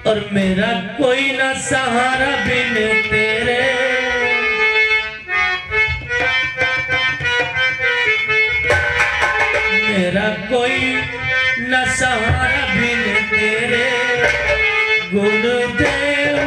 और मेरा कोई ना सहारा बिन तेरे। मेरा कोई न सहारा बिन तेरे गुरुदेव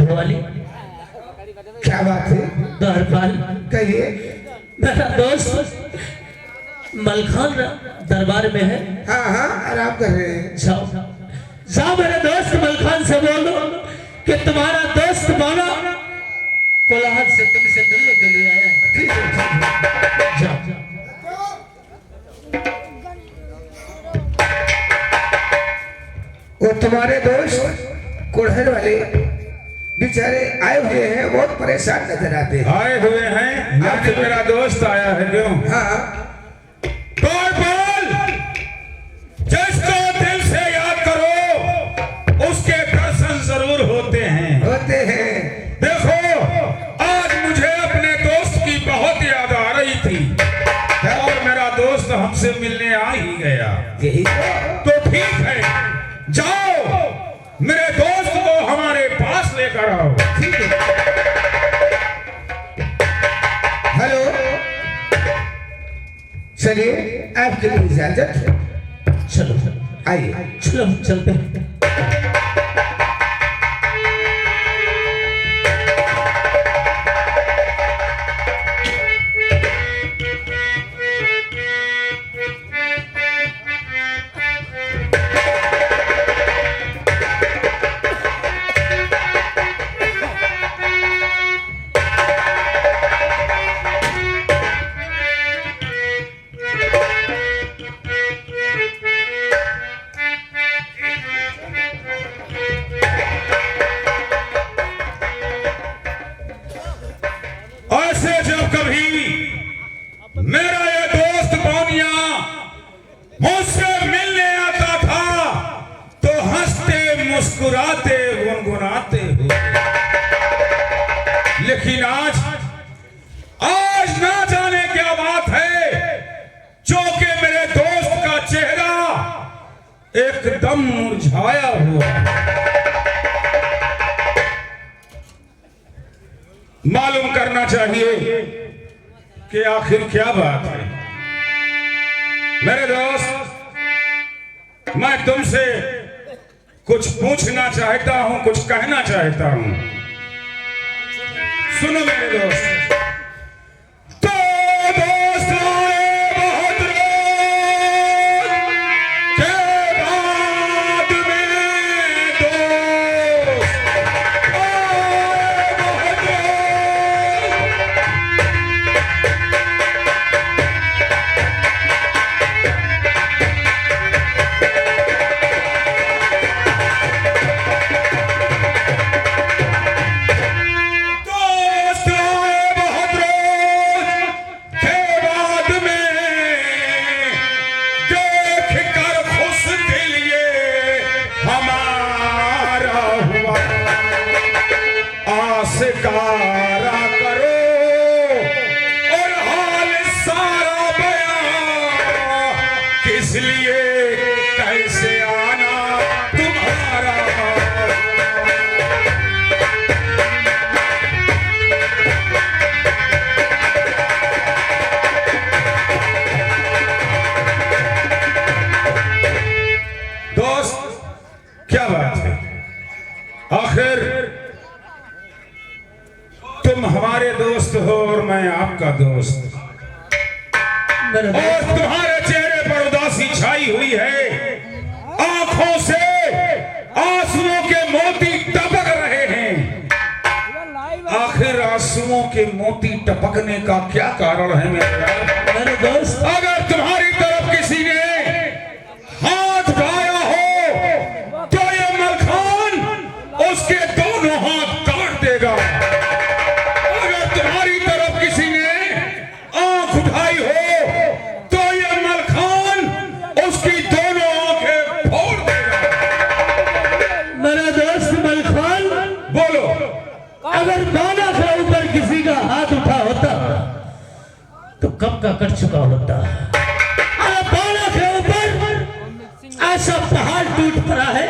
वाली। क्या बात है? दरबार कहिए। मेरा दोस्त मलखान दरबार में है। हाँ हाँ आराम कर रहे हैं। जाओ जाओ मेरे दोस्त मलखान से बोलो कि तुम्हारा दोस्त बोलो कोलाहल से तुमसे मिलने के लिए आया है। ठीक है जाओ वो तुम्हारे दोस्त कुड़हर वाले बेचारे आए हुए हैं, बहुत परेशान नजर आते हैं। आए हुए हैं? आज मेरा दोस्त आया है क्यों? हाँ बोल, जिसको दिल से याद करो उसके दर्शन जरूर होते हैं। देखो आज मुझे अपने दोस्त की बहुत याद आ रही थी और मेरा दोस्त हमसे मिलने आ ही गया। यही तो ठीक है, जाओ मेरे दोस्त को हमारे पास लेकर आओ। ठीक है। हेलो, चलिए आपके लिए इजाजत। चलो आइए। चलो चलते हैं। ऐसे जब कभी मेरा ये दोस्त पौनिया मुझसे मिलने आता था तो हंसते मुस्कुराते गुनगुनाते हुए, लेकिन आज ना जाने क्या बात है जो कि मेरे दोस्त का चेहरा एकदम मुरझाया हुआ। मालूम करना चाहिए कि आखिर क्या बात है। मेरे दोस्त, मैं तुमसे कुछ पूछना चाहता हूं, कुछ कहना चाहता हूं। सुनो मेरे दोस्त। तो दोस्त आए बहुत रोज के बाद में दोस्त आस का हमारे दोस्त हो और मैं आपका दोस्त, मेरे और दोस्त, तुम्हारे चेहरे पर उदासी छाई हुई है, आंखों से आंसुओं के मोती टपक रहे हैं। आखिर आंसुओं के मोती टपकने का क्या कारण है मेरे यार? मेरे दोस्त, अगर तुम्हारी तरफ किसी ने हाथ उठाया हो तो ये मलखान उसके दोनों हाथ काट देगा। अगर तुम्हारी तरफ किसी ने आंख उठाई हो तो ये मलखान उसकी दोनों आंखें फोड़ देगा। मेरा दोस्त मलखान, बोलो। अगर बाना के ऊपर किसी का हाथ उठा होता तो कब का कट चुका होता। अरे बाना के ऊपर ऐसा पहाड़ टूट पड़ा है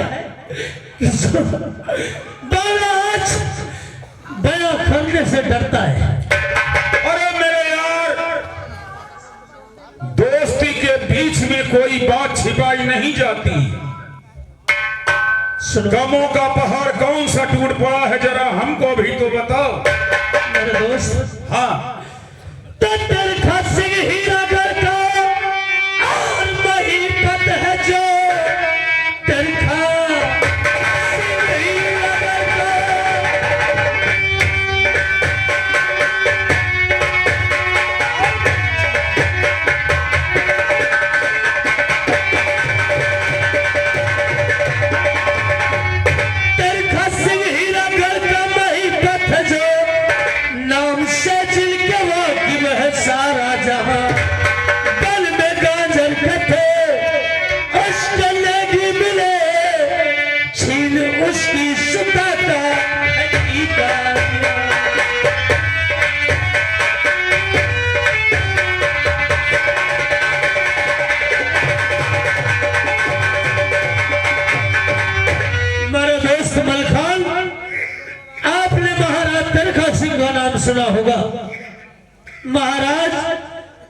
कि बाना आज बया करने से डरता है। अरे मेरे यार, दोस्ती के बीच में कोई बात छिपाई नहीं जाती। सुनो गमों का पहाड़ कौन सा टूट पड़ा है, जरा हमको भी तो बताओ। मेरे दोस्त, हाँ, तरखा सिंह हीरागर का और महीपत है जो तरखा सिंह हीरागर का। तरखा सिंह हीरागर का महीपत है जो नाम से जिनके वाकिफ है सारा जहां। बल में गाजर कटे उसके लेगी मिले, छीन उसकी सुताता है टीका। मेरे दोस्त मलखान, आपने महाराज तरखा सिंह का नाम सुना होगा। महाराज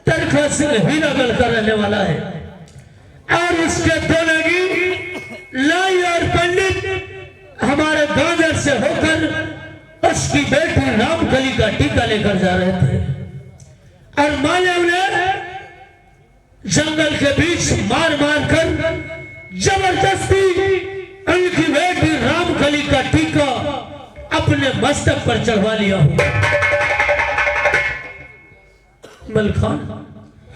तरखा सिंह हीरागढ़ का रहने वाला है और उसके दोनगी लाई और पंडित हमारे गांजर से होकर उसकी बेटी रामकली का टीका लेकर जा रहे थे और मानव ने जंगल के बीच मार मार कर जबरदस्ती उनकी बेटी रामकली का टीका अपने मस्तक पर चढ़वा लिया हो। मलखान,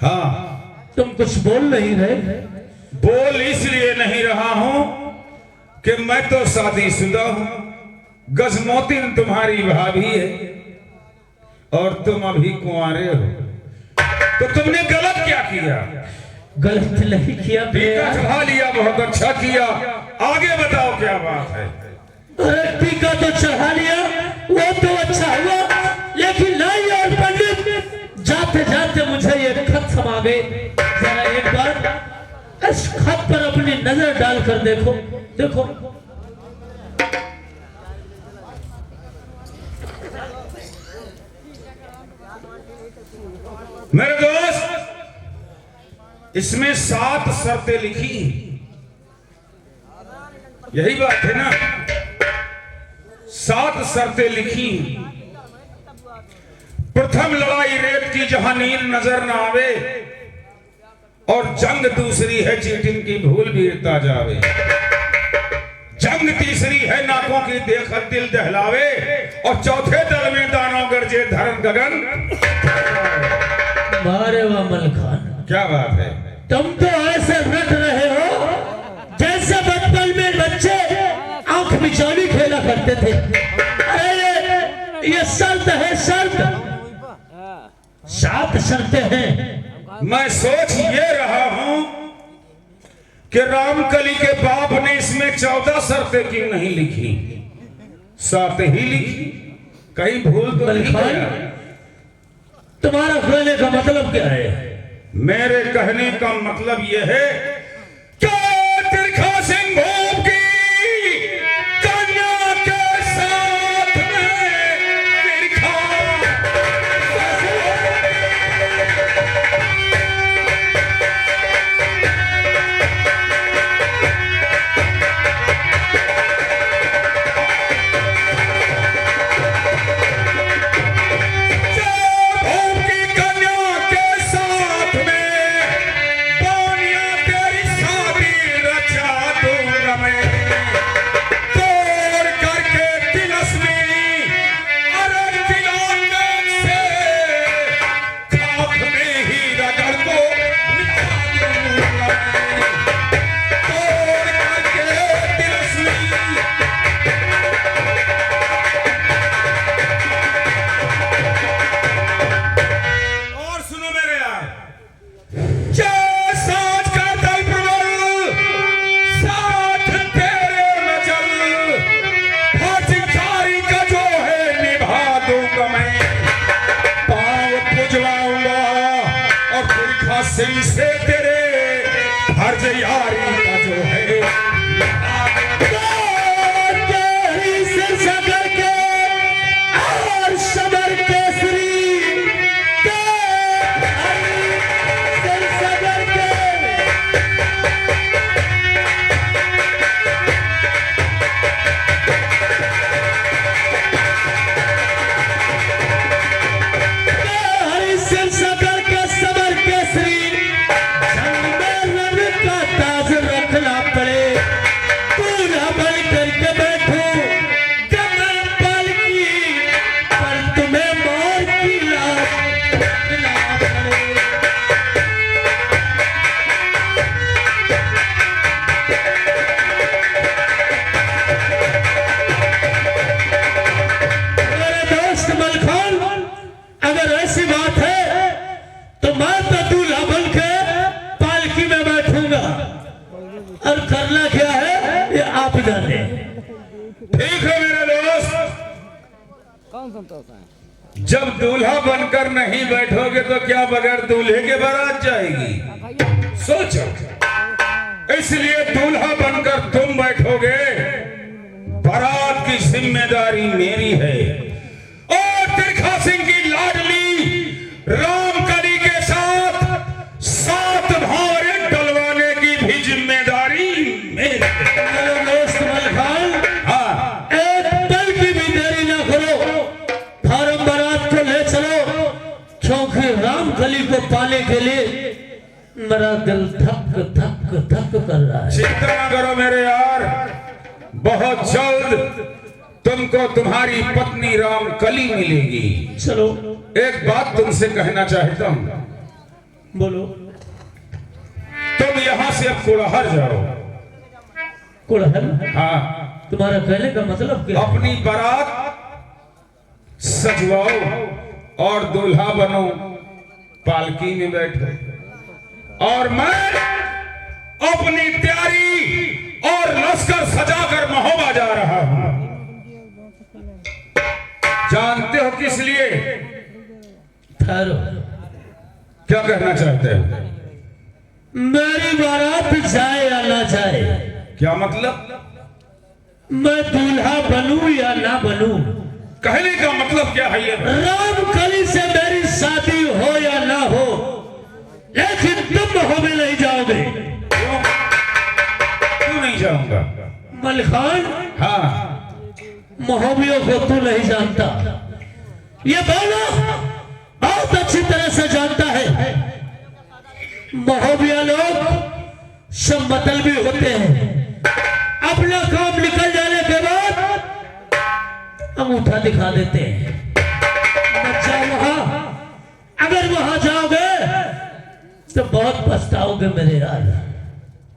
हाँ, तुम कुछ बोल नहीं रहे। बोल इसलिए नहीं रहा हूं कि मैं तो शादीशुदा हूं, गजमोतिन तुम्हारी भाभी है और तुम अभी कुंवारे हो। तो तुमने गलत क्या किया? गलत नहीं किया टीका चढ़ा लिया, बहुत अच्छा किया। आगे बताओ क्या बात है? अरे टीका तो चढ़ा लिया, वो तो अच्छा हुआ, लेकिन लाई और पंडित जाते जाते मुझे ये खत समा गए। जरा एक बार इस खत पर अपनी नजर डालकर देखो। देखो मेरे दोस्त, इसमें 7 शर्तें लिखी, यही बात है ना? 7 शर्तें लिखी। प्रथम लड़ाई रेत की जहां नींद नजर ना आवे, और जंग दूसरी है चीटिंग की भूल बीरता जावे। जंग तीसरी है नाकों की देखत दिल दहलावे, और चौथे दल में दानों गरजे धर्म गगन। मारे वाह मलखान, क्या बात है? तुम तो ऐसे रट रहे हो जैसे बचपन में बच्चे आंख मिचौली खेला करते थे। अरे ये शर्त है, शर्त। 7 शर्तें हैं। मैं सोच ये रहा हूं कि रामकली के बाप ने इसमें 14 शर्तें क्यों नहीं लिखी, 7 ही लिखी। कहीं भूल तो नहीं गया? तुम्हारा कहने का मतलब क्या है? मेरे कहने का मतलब यह है कि तिरखा सिंह भोप की कन्या के साथ में तिरखा दिन से तेरे फर्ज यारी का जो है और करना क्या है ये आप जाने। ठीक है मेरे दोस्त, कौन संतोष है? जब दूल्हा बनकर नहीं बैठोगे तो क्या बगैर दूल्हे के बारात जाएगी? सोचो, इसलिए दूल्हा बनकर तुम बैठोगे, बारात की जिम्मेदारी मेरी है। और तिरखा सिंह की लाडली रामकली के साथ 7 भावरे डलवाने की भी जिम्मेदारी मेरी है। दोस्त मलखान, हाँ, एक पल की भी देरी ना करो, फार्म बारात को ले चलो, क्योंकि रामकली को पाने के लिए मेरा दिल धक धक धक कर रहा है। चिंता ना करो मेरे यार, बहुत जल्द तुमको तुम्हारी पत्नी रामकली मिलेगी। चलो एक बात तुमसे कहना चाहता हूँ, बोलो। तुम यहाँ से अब कुड़हर जाओ। कुड़हल? हाँ, तुम्हारा कहने का मतलब क्या है? अपनी बारात सजवाओ और दूल्हा बनो, पालकी में बैठो, और मैं अपनी तैयारी और लश्कर सजाकर महोबा जा रहा हूं। जानते हो किस लिए? ठहरो, क्या कहना चाहते हो? मेरी बारात जाए या ना जाए, क्या मतलब? मैं दूल्हा बनूं या ना बनूं, कहने का मतलब क्या है ये? रामकली से मेरी शादी हो या ना हो, लेकिन तुम महोबे नहीं जाओगे। क्यों नहीं जाऊंगा? मलखान, हाँ, महोबियों को तू नहीं जानता, ये बोलो बहुत अच्छी तरह से जानता है। महोबिया लोग सब मतलबी होते हैं, अपना काम निकल जाने के बाद अंगूठा दिखा देते हैं। बच्चा वहां, अगर वहां जाओगे तो बहुत पछताओगे मेरे यार।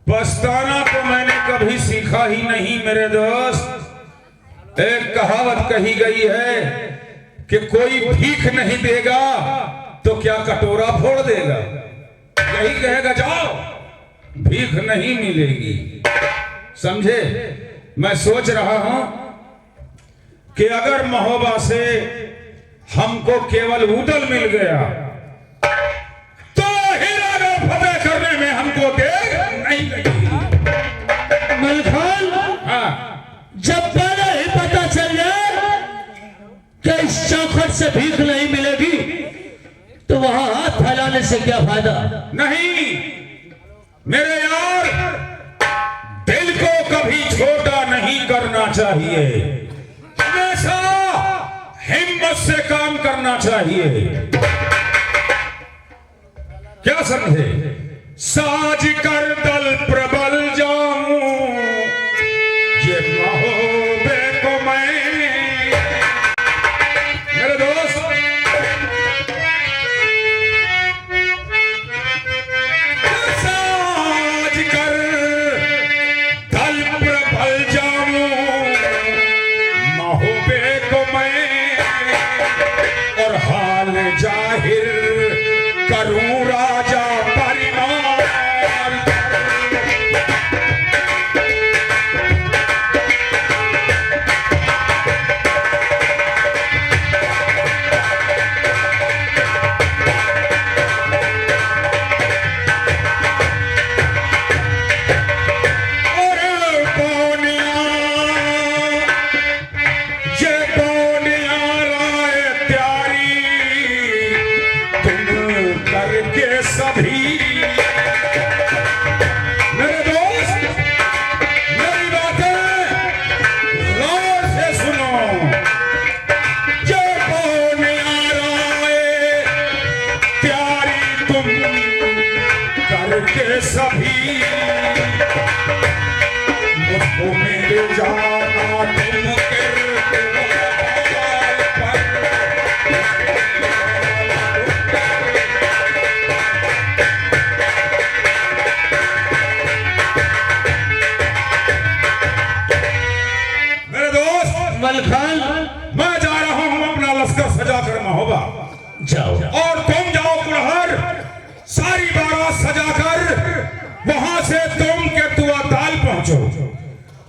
पछताना तो मैंने कभी सीखा ही नहीं मेरे दोस्त। एक कहावत कही गई है कि कोई भीख नहीं देगा तो क्या कटोरा फोड़ देगा। यही कहेगा जाओ, भीख नहीं मिलेगी। समझे? मैं सोच रहा हूं कि अगर महोबा से हमको केवल उदल मिल गया तो हीरागढ़ फतेह करने में हमको देर नहीं लगेगी। मलखान, हाँ, जब पहले ही पता चल जाए कि इस चौखट से भीख नहीं मिलेगी तो वहां हाथ फैलाने से क्या फायदा? नहीं मेरे यार, दिल को कभी छोटा नहीं करना चाहिए, हमेशा हिम्मत से काम करना चाहिए। क्या समझे? साज कर दल प्रबल जाऊं, ये महोबे को मैं मेरे दोस्त साज कर दल प्रबल जाऊं, महोबे को मैं और हाल जाहिर करूं राजा परिवार। मैं जा रहा हूं अपना लश्कर सजा कर महोबा। जाओ और तुम जाओ कुल्हड़, सारी बारात सजा कर वहां से तुम केतुआ ताल पहुंचो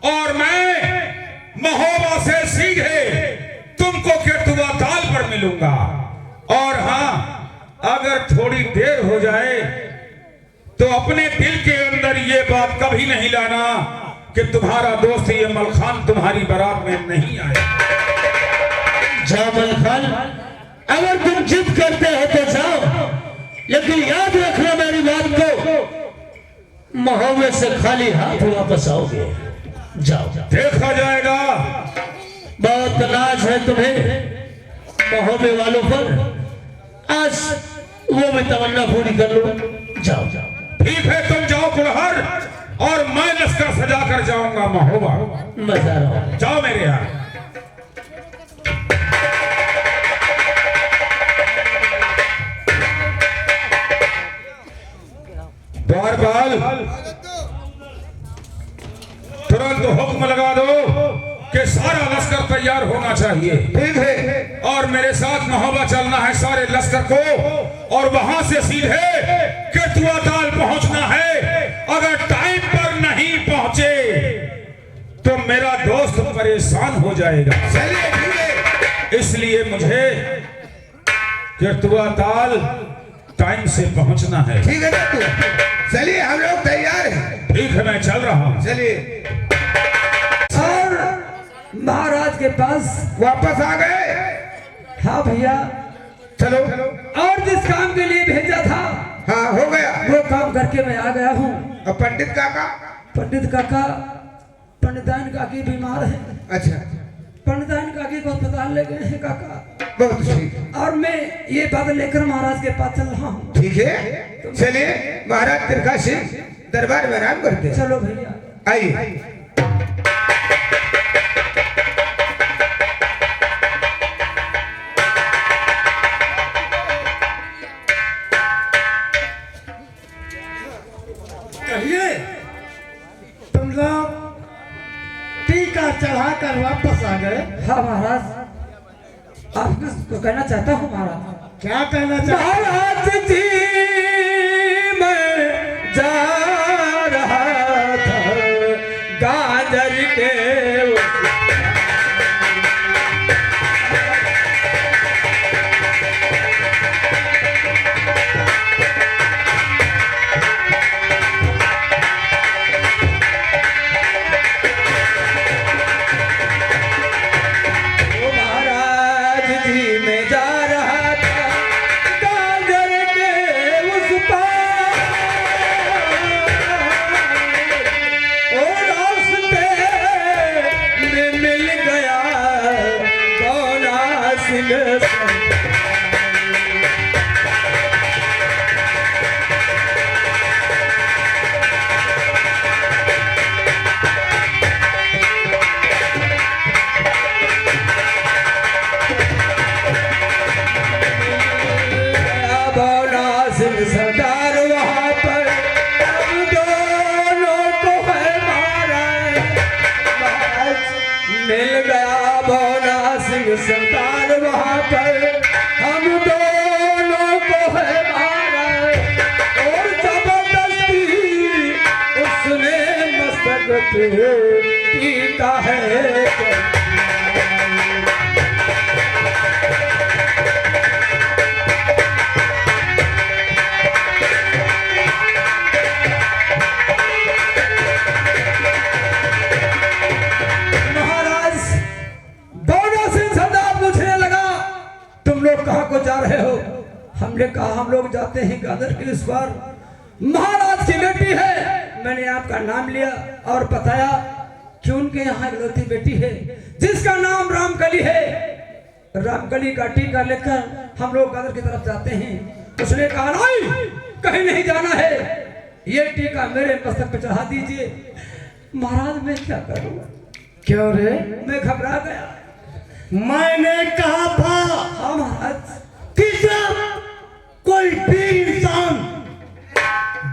और मैं महोबा से सीधे तुमको केतुआ ताल पर मिलूंगा। और हाँ, अगर थोड़ी देर हो जाए तो अपने दिल के अंदर ये बात कभी नहीं लाना कि तुम्हारा दोस्त ये मलखान तुम्हारी बारात में नहीं आए। जाओ मलखान, अगर तुम जिद करते हो तो जाओ, लेकिन याद रखना मेरी बात को, महोबे से खाली हाथ वापस आओगे। जाओ देखा जाएगा। बहुत नाज है तुम्हें महोबे वालों पर, आज वो भी तमन्ना पूरी कर लो। जाओ जाओ। ठीक है, तुम जाओ कुल्हड़ और मैं लश्कर सजा कर जाऊंगा महोबा। मजा रहा। जाओ मेरे यहाँ। द्वारपाल, तुरंत हुक्म लगा दो कि सारा लश्कर तैयार होना चाहिए। ठीक है। और मेरे साथ महोबा चलना है सारे लश्कर को, और वहां से सीधे केतुआ ताल पहुंचना है। अगर टाइम पर नहीं पहुंचे तो मेरा दोस्त परेशान हो जाएगा। चलिए ठीक है। इसलिए मुझे केतुआ ताल टाइम से पहुंचना है। ठीक है तू, चलिए हम लोग तैयार हैं। ठीक है, मैं चल रहा हूं। चलिए। और महाराज के पास वापस आ गए। हाँ भैया, चलो। और जिस काम के लिए भेजा था हाँ, हो गया। वो काम करके मैं आ गया हूँ। और पंडित काका? पंडित काका, पंडिताइन काकी बीमार है। अच्छा, पंडिताइन काकी को अस्पताल ले गए हैं काका। बहुत ठीक। और मैं ये बात लेकर महाराज के पास चल रहा हूँ। ठीक है, चलिए महाराज तिरका सिंह दरबार में आराम करते हैं। चलो भैया। आइए। कहिए, तुम लोग टीका चढ़ाकर वापस आ गए। हाँ महाराज, आपको कहना चाहता हूँ महाराज। क्या कहना चाहते? महाराज जी, मैं जा रहा था गाजर के सरदार वहाँ पर हम दोनों को है मारा। मिल गया भोला सिंह सरदार वहाँ पर हम दोनों को है मारा। और जबरदस्ती उसने मस्तक पे पीटा है। कहाँ को जा रहे हो? हमने कहा हम लोग जाते हैं गादर के इस बार, महाराज की बेटी है। मैंने आपका नाम लिया और बताया कि उनके यहाँ इकलौती बेटी है जिसका नाम रामकली है। रामकली का टीका लेकर हम लोग गादर की तरफ जाते हैं। उसने कहा नहीं, कहीं नहीं जाना है, ये टीका मेरे मस्तक पे चढ़ा दीजिए। महाराज मैं क्या करूँ? क्यों रे? मैं घबरा गया। मैंने कहा था हाँ महाराज, कि जब कोई वीर इंसान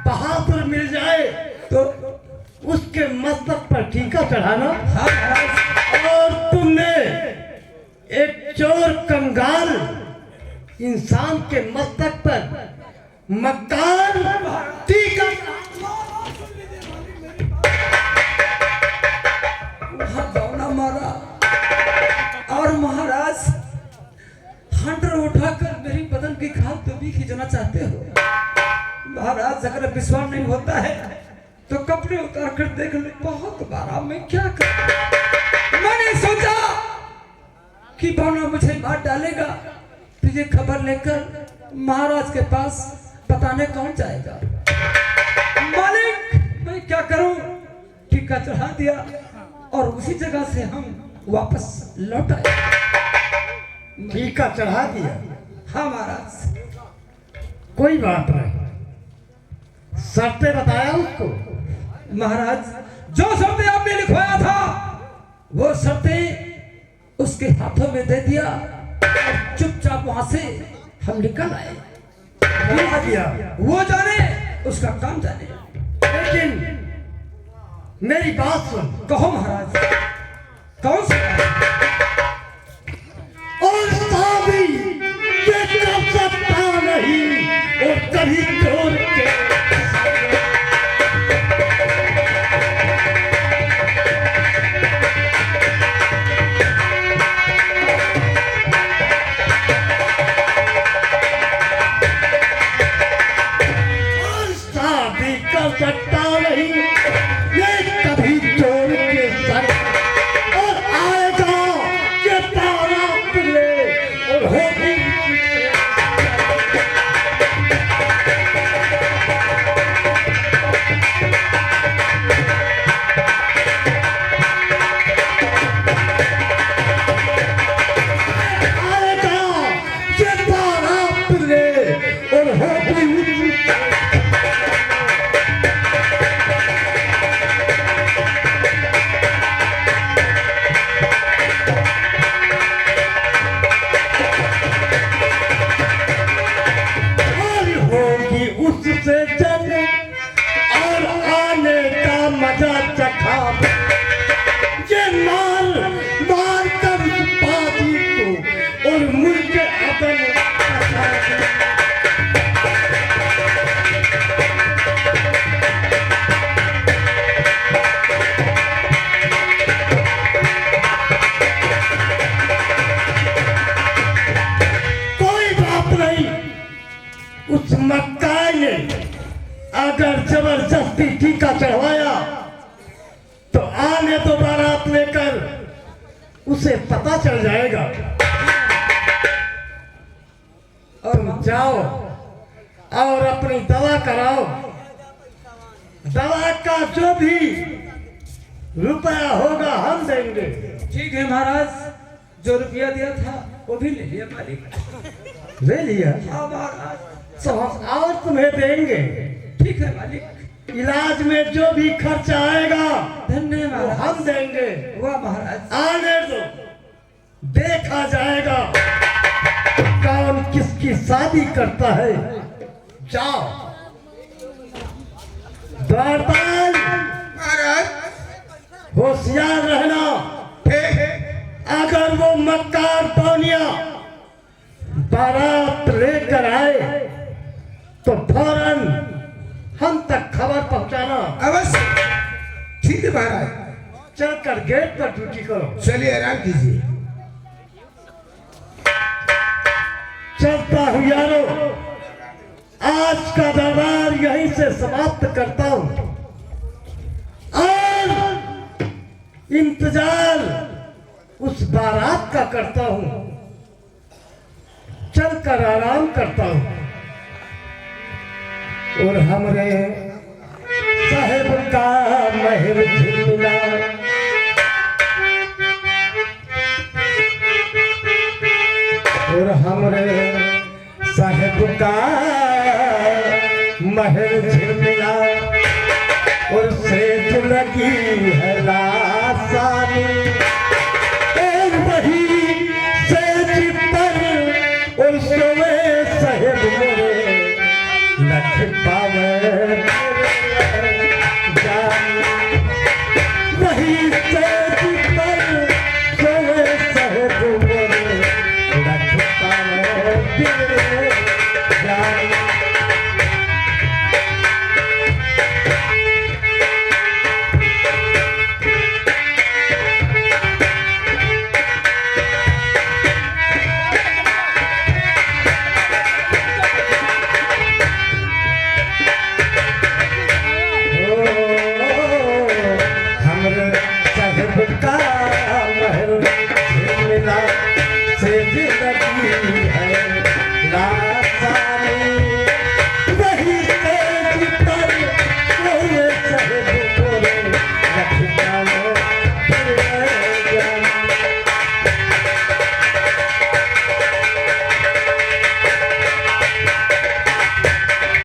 बहादुर मिल जाए तो उसके मस्तक पर टीका चढ़ाना। हाँ महाराज। और तुमने एक चोर कंगाल इंसान के मस्तक पर मकान टीका वहाँ दौना मारा और महाराज हंटर उठाकर मेरी बदन की खाल तो भी खींचना चाहते हो। महाराज अगर विश्वास नहीं होता है तो कपड़े उतार कर देख ले, बहुत बारा मैं क्या कर। मैंने सोचा कि बौना मुझे मार डालेगा, तुझे खबर लेकर महाराज के पास बताने कौन जाएगा। मालिक मैं क्या करूं, टीका चढ़ा दिया और उसी जगह से हम वापस लौट आए। टीका चढ़ा दिया। हाँ महाराज। कोई बात नहीं, शर्तें बताया उसको। महाराज जो शर्तें आपने लिखवाया था वो शर्तें उसके हाथों में दे दिया और चुपचाप वहां से हम निकल आए। बता दिया। वो जाने उसका काम जाने। लेकिन मेरी बात सुन। कहो महाराज, कौन सा? और साबी ये कर सकता नहीं और कभी छोड़ के सकता नहीं, ये कभी चोर के सर और आएगा ये तारा पिले और होगी आएगा ये तारा पिले और होगी उससे जंग और आने का मजा चखा। ये मार कर उस बाजी को और मुर्गे अदम कोई बात नहीं। उस मक्काई ने अगर जबरदस्ती टीका चढ़वाया तो आने तो बारात लेकर उसे पता चल जाएगा। और जाओ और अपनी दवा कराओ। दवा का जो भी रुपया होगा हम देंगे। ठीक है महाराज, जो रुपया दिया था वो भी ले लिया मालिक। ले लिया? हाँ महाराज। तो हम और तुम्हें देंगे। ठीक है मालिक। इलाज में जो भी खर्चा आएगा धन्यवाद वो हम देंगे। वाह महाराज। आने दो, देखा जाएगा कौन किसकी शादी करता है। जाओ द्वारपाल, महाराज होशियार रहना। है अगर वो मक्कार पौनिया बारात लेकर आए तो फौरन हम तक खबर पहुंचाना। अवश्य। ठीक है महाराज। चलकर गेट पर ड्यूटी करो। चलिए आराम कीजिए। चलता हूँ यारो, आज का दरबार यहीं से समाप्त करता हूँ और इंतजार उस बारात का करता हूँ। चलकर आराम करता हूँ और हमरे साहेब का महर झिलमिला और हमरे साहेब का महर झिलमिला और सेज लगी है लासानी और वही सेज पर और सोए साहेब मेरे लख पावे वही सेज पर सोए साहेब मेरे दिल जान हमरे साहिब का महल मिला से जिंदगी है